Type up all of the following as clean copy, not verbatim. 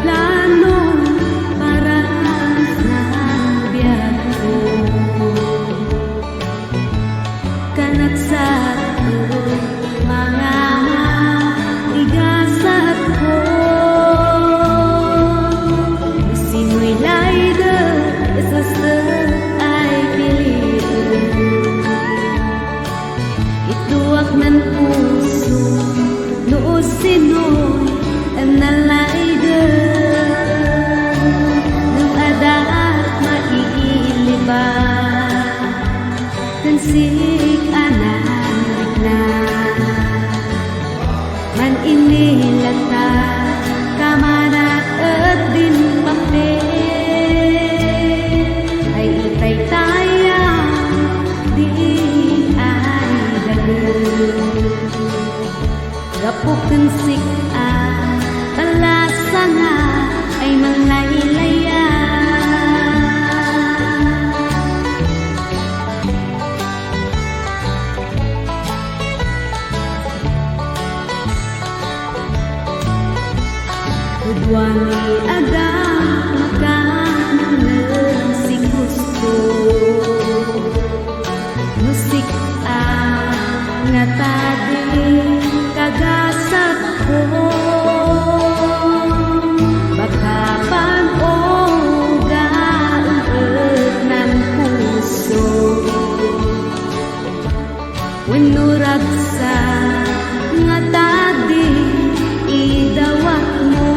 plano para sa biyahe ko. Kanat sa mga igasat ko. Sino'y layda sa ay piliin. Ituwak ng puso noo sino'y nalayda. Nung adaat maiiliba kansik anarik na man inilata kamanat at din papel ay itay tayang di ay dagan gapok kansik palasa nga ay malaylaya. Udwangi aga makanan si gusto musik nga tadi kagasat ko. Bakapan o gaunod ng puso winurag sa nga tadi idawat mo.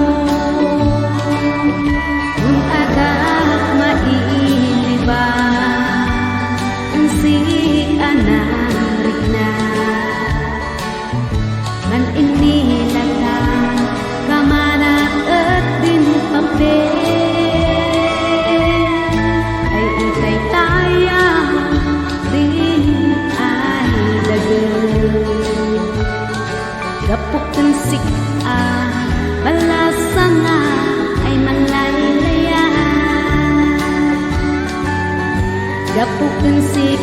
Kung agad maiiliba si anarik na man inilata kamanat at din papel ay itay tayang din ay dagan gapok kansik balasa nga ay malaylaya gapok kansik